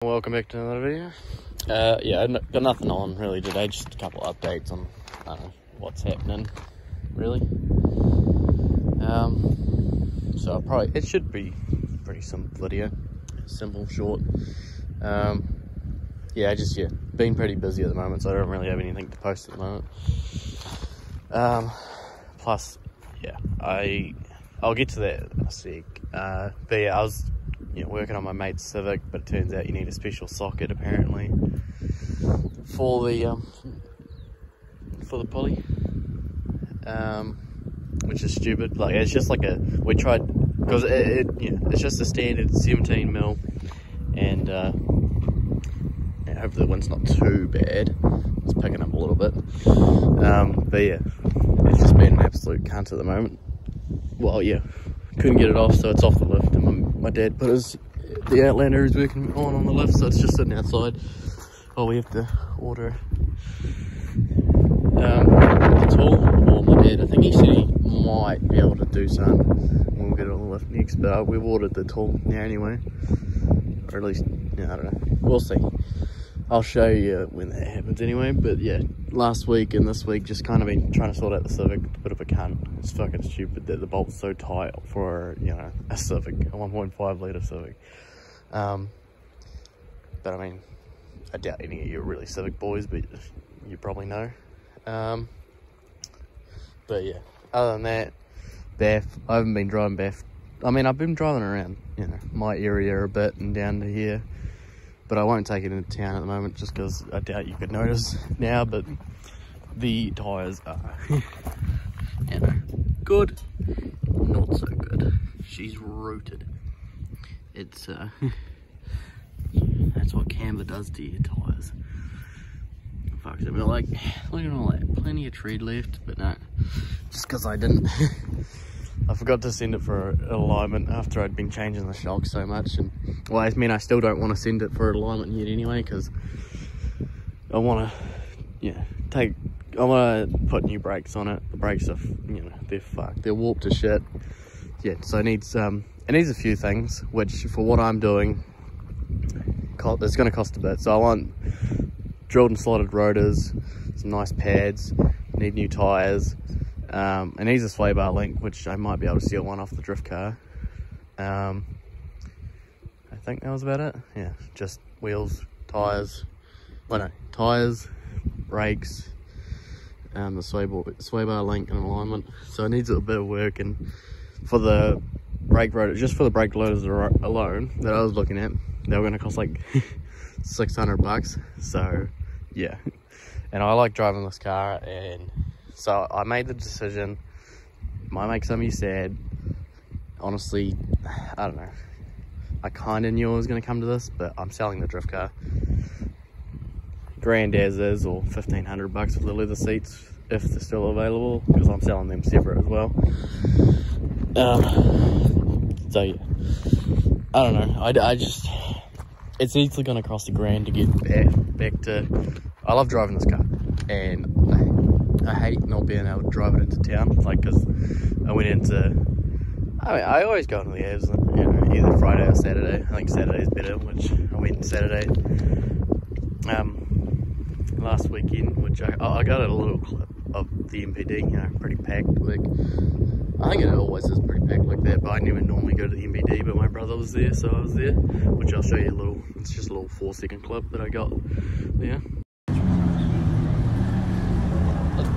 Welcome back to another video. Yeah, got nothing on really today, just a couple of updates on what's happening really. So it should be a pretty simple video, simple, short. Yeah, been pretty busy at the moment, so I don't really have anything to post at the moment. Plus, yeah, I'll get to that in a sec. But yeah, I was working on my mate's Civic, but it turns out you need a special socket apparently for the pulley, which is stupid. Like, it's just like we tried, because it's just a standard 17mm, and hopefully the wind's not too bad. It's picking up a little bit, but yeah, it's just been an absolute cunt at the moment. Well, yeah, couldn't get it off, so it's off the lift, and my dad put the Outlander he's working on the lift, so it's just sitting outside. Oh, we have to order the tool. Well, my dad, I think he said he might be able to do some when we get it on the lift next, but we've ordered the tool now anyway, or at least, I don't know, we'll see. I'll show you when that happens anyway. But yeah, last week and this week just kind of been trying to sort out the Civic. A bit of a cunt. It's fucking stupid that the bolt's so tight for a Civic, a 1.5 litre Civic. But I mean, I doubt any of you are really Civic boys, but you probably know. But yeah, other than that, Bath, I haven't been driving Bath. I mean, I've been driving around my area a bit and down to here, but I won't take it into town at the moment just because I doubt you could notice now. But the tyres are good, not so good. She's rooted. It's that's what camber does to your tyres. Fuck it. But like, look at all that, plenty of tread left, but no, just because I didn't I forgot to send it for alignment after I'd been changing the shock so much. And well, I mean, I still don't want to send it for alignment yet anyway, because I want to I want to put new brakes on it. The brakes are they're fucked, they're warped to shit. Yeah, so it needs a few things, which for what I'm doing, it's going to cost a bit. So I want drilled and slotted rotors, some nice pads, need new tyres. It needs a sway bar link, which I might be able to steal one off the drift car. I think that was about it. Yeah, just wheels, tyres, tyres, brakes, the sway bar link and alignment. So it needs a bit of work. And for the brake rotor, just for the brake loaders alone that I was looking at, they were going to cost like $600. So yeah, and I like driving this car, and so I made the decision. Might make some of you sad. Honestly, I don't know. I kind of knew I was going to come to this, but I'm selling the drift car. Grand as is, or $1,500 for the leather seats, if they're still available, because I'm selling them separate as well. So yeah, I don't know. I just, it's easily going to cost $1,000 to get back to. I love driving this car, and I hate not being able to drive it into town, like, because I went into, I always go into the Avs, either Friday or Saturday. I think Saturday's better, which I went Saturday last weekend, which I got a little clip of the MPD, pretty packed. Like, I think it always is pretty packed like that, but I never normally go to the MPD, but my brother was there, so I was there, which I'll show you it's just a little 4-second clip that I got there.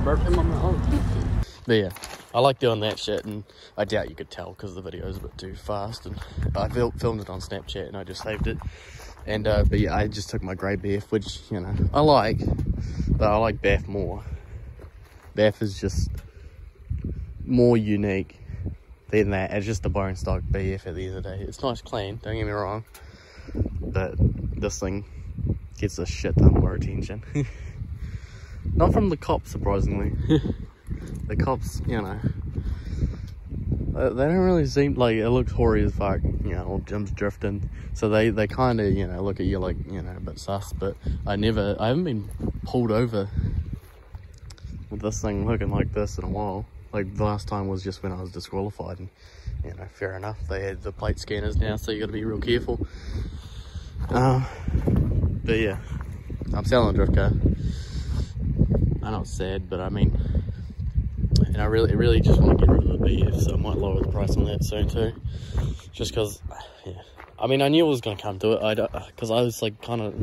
But yeah, I like doing that shit, and I doubt you could tell because the video is a bit too fast, and I filmed it on Snapchat and I just saved it. And but yeah, I just took my grey Bath, which I like, but I like Bath more. Bath is just more unique than that. It's just a bone stock BF at the end of the day. It's nice, clean, don't get me wrong, but this thing gets a shit ton more attention. Not from the cops, surprisingly. The cops, they don't really seem like, it looks hoary as fuck, old Jim's drifting, so they kind of, look at you like, a bit sus. But I haven't been pulled over with this thing looking like this in a while. Like, the last time was just when I was disqualified, and fair enough, they had the plate scanners now, so you got to be real careful. But yeah, I'm selling a drift car. I know it's sad, but I mean, and I really just want to get rid of the BF, so I might lower the price on that soon too. Just because, yeah. I mean, I knew it was going to come to it. Because I was like kind of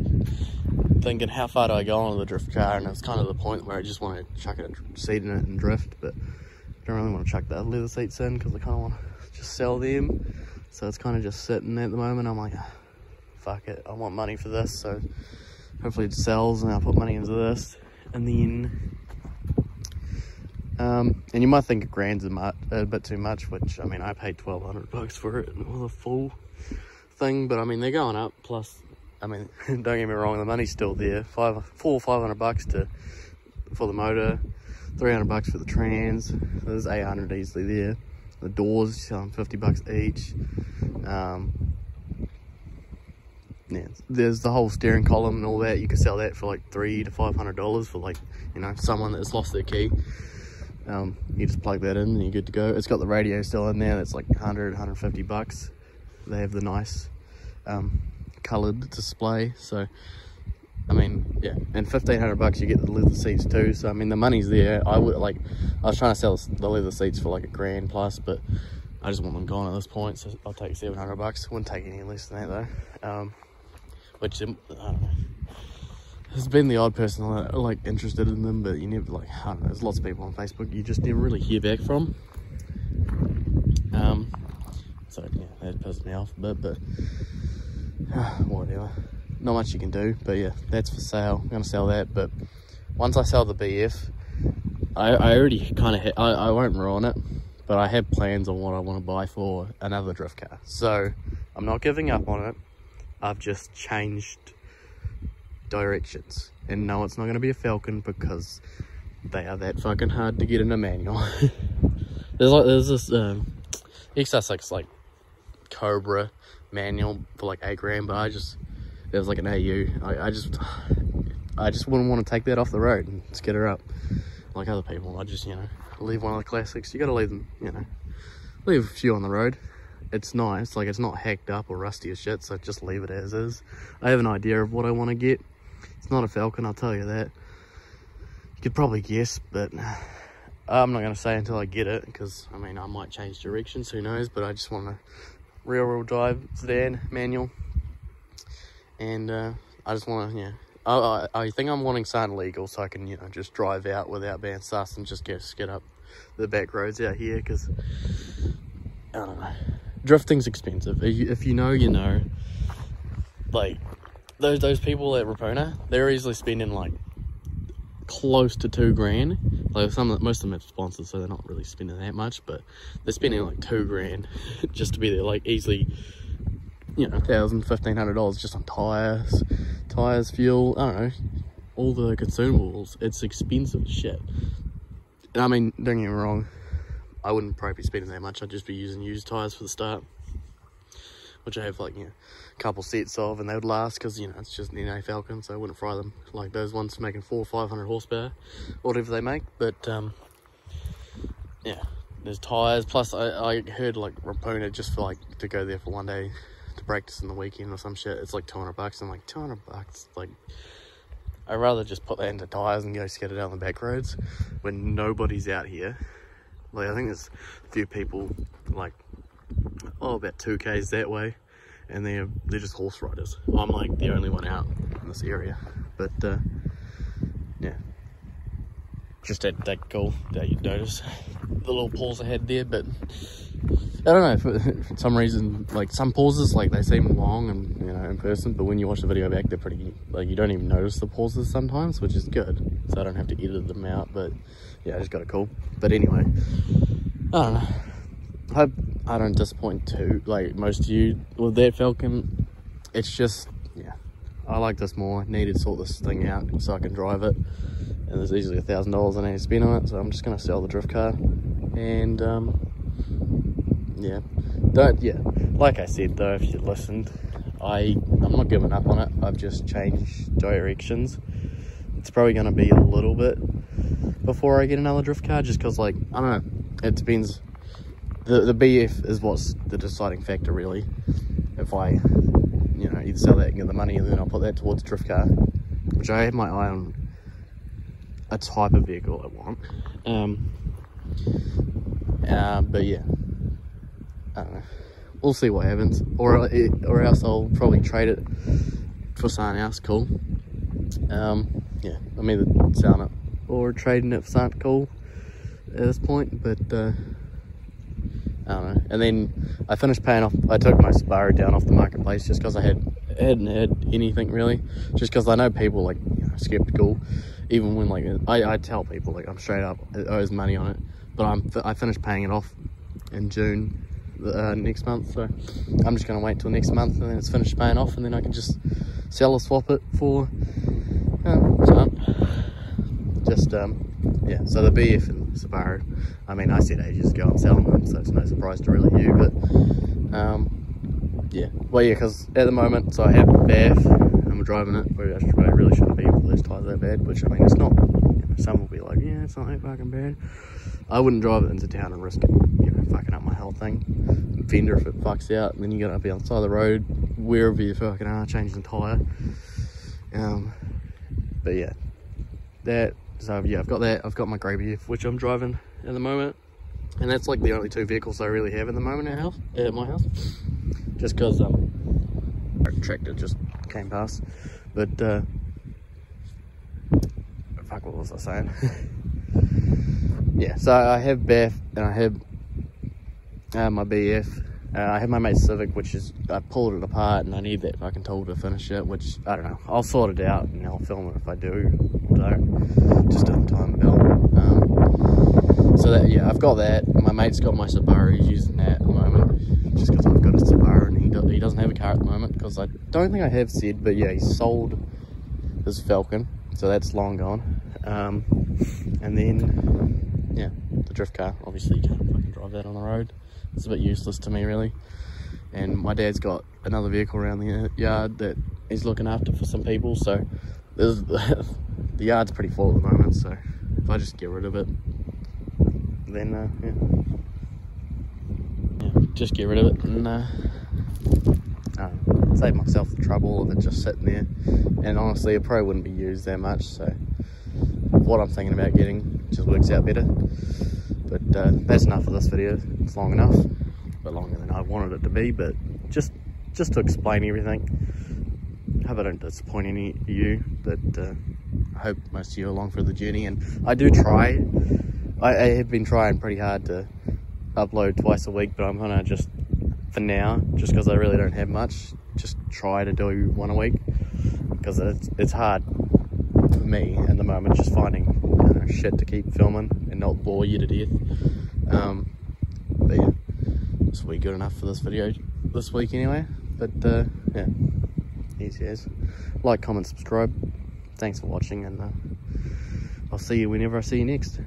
thinking, how far do I go on the drift car? And it was kind of the point where I just want to chuck a seat in it and drift, but I don't really want to chuck the other leather seats in because I kind of want to just sell them. So it's kind of just sitting there at the moment. I'm like, fuck it, I want money for this, so hopefully it sells and I'll put money into this. And then and you might think $1,000's a bit too much, which I mean, I paid $1,200 for it, and it was a full thing, but I mean, they're going up. Plus, I mean, don't get me wrong, the money's still there. $500 for the motor, $300 for the trans. There's 800 easily there. The doors, selling $50 each. Yeah, there's the whole steering column and all that. You can sell that for like $300 to $500 for, like, you know, someone that's lost their key. You just plug that in and you're good to go. It's got the radio still in there. That's like $100, $150. They have the nice coloured display. So I mean, yeah, and $1,500 you get the leather seats too. So I mean, the money's there. I was trying to sell the leather seats for like $1,000 plus, but I just want them gone at this point, so I'll take $700. Wouldn't take any less than that though. Which I don't know, has been the odd person like interested in them, but you never, like, I don't know, there's lots of people on Facebook you just never really hear back from. So yeah, that pisses me off a bit, but whatever. Not much you can do, but yeah, that's for sale. I'm gonna sell that, but once I sell the BF, I already kind of I won't ruin it, but I have plans on what I want to buy for another drift car. So I'm not giving up on it. I've just changed directions, and no, it's not going to be a Falcon because they are that fucking hard to get in a manual. there's this XR6 like Cobra manual for like $8,000, but it was like an AU. I just wouldn't want to take that off the road and skid her up like other people. I just, you know, leave one of the classics. You got to leave them, you know, leave a few on the road. It's nice, like, it's not hacked up or rusty as shit, so just leave it as is. I have an idea of what I want to get. It's not a Falcon, I'll tell you that. You could probably guess, but I'm not going to say until I get it, because, I mean, I might change directions, who knows, but I just want a rear-wheel drive sedan manual. And I just want to, yeah, I think I'm wanting something legal so I can, you know, just drive out without being sus and just get up the back roads out here, because, I don't know. Drifting's expensive. If you know, you know. Like, those people at Rapona, they're easily spending like close to $2,000. Like, most of them have sponsors, so they're not really spending that much, but they're spending like $2,000 just to be there. Like, easily, you know, $1,000, $1,500 just on tires, fuel. I don't know, all the consumables. It's expensive as shit. And I mean, don't get me wrong, I wouldn't probably be spending that much. I'd just be using used tires for the start, which I have, like, you know, a couple sets of, and they would last because, you know, it's just an NA Falcon, so I wouldn't fry them like those ones making 400 or 500 horsepower, whatever they make. But yeah, there's tires. Plus, I heard like Rapona, just for like to go there for one day to practice in the weekend or some shit, it's like $200. I'm like, $200, like, I'd rather just put that into tires and go skid it down the back roads when nobody's out here. Like, I think there's a few people, like, about 2Ks that way, and they're just horse riders. I'm like the only one out in this area, but yeah, just that cool that you'd notice the little pause I had there. But I don't know, for some reason, like, some pauses, like, they seem long and, you know, in person, but when you watch the video back, they're pretty, like, you don't even notice the pauses sometimes, which is good, so I don't have to edit them out. But yeah, I just got it cool. But anyway, I don't know, I hope I don't disappoint too, like most of you with that Falcon. It's just, yeah, I like this more. Need to sort this thing out so I can drive it, and there's easily $1,000 I need to spend on it, so I'm just gonna sell the drift car. And yeah, like I said though, if you listened, I'm not giving up on it. I've just changed directions. It's probably gonna be a little bit before I get another drift car, just because, like, I don't know, it depends. The BF is what's the deciding factor, really. If I, you know, either sell that and get the money, and then I'll put that towards a drift car, which I have my eye on a type of vehicle I want. But yeah, I don't know. We'll see what happens, or else I'll probably trade it for something else cool. Yeah, I'm either selling it or trading it for something cool at this point, but I don't know. And then I finished paying off. I took my Subaru down off the marketplace just because I hadn't had anything really. Just because I know people like, you know, skeptical, even when like I tell people like I'm straight up, it owes money on it, but I finished paying it off in June next month, so I'm just gonna wait till next month and then it's finished paying off, and then I can just sell or swap it for yeah. So the BF and Subaru, I mean, I said ages ago I'm selling them, so it's no surprise to really you, but yeah, well yeah, because at the moment, so I have BF and we're driving it, where I really shouldn't be with those tyres that bad, which I mean, it's not, you know, some will be like, yeah, it's not that fucking bad. I wouldn't drive it into town and risk it, you know, fucking up my whole thing. Fender, if it fucks out, and then you gotta be on the side of the road, wherever you fucking are, changing the tyre. But yeah, so yeah, I've got that. I've got my grey BF, which I'm driving at the moment, and that's like the only two vehicles I really have at the moment at my house. Just because a tractor just came past, but fuck, what was I saying? Yeah, so I have BF and I have my BF. I have my mate's Civic, which is, I pulled it apart and I need that fucking tool to finish it, which, I don't know, I'll sort it out and I'll film it if I do or don't, just at the time of it. So that, yeah, I've got that. My mate's got my Subaru, he's using that at the moment, just because I've got a Subaru and he doesn't have a car at the moment, because I don't think I have said, but yeah, he sold his Falcon, so that's long gone. And then, yeah, the drift car, obviously you can't fucking drive that on the road. It's a bit useless to me, really. And my dad's got another vehicle around the yard that he's looking after for some people, so the yard's pretty full at the moment, so if I just get rid of it, then yeah, just get rid of it and save myself the trouble of it just sitting there. And honestly, it probably wouldn't be used that much, so what I'm thinking about getting just works out better. But that's enough of this video. It's long enough, a bit longer than I wanted it to be, but just to explain everything. I hope I don't disappoint any of you, but I hope most of you are along for the journey. And I do try, I have been trying pretty hard to upload twice a week, but I'm gonna just, for now, just because I really don't have much, just try to do one a week, because it's hard for me at the moment, just finding shit to keep filming and not bore you to death. But yeah, this will be good enough for this video this week anyway. But yeah, easy as. Like, comment, subscribe. Thanks for watching, and I'll see you whenever I see you next.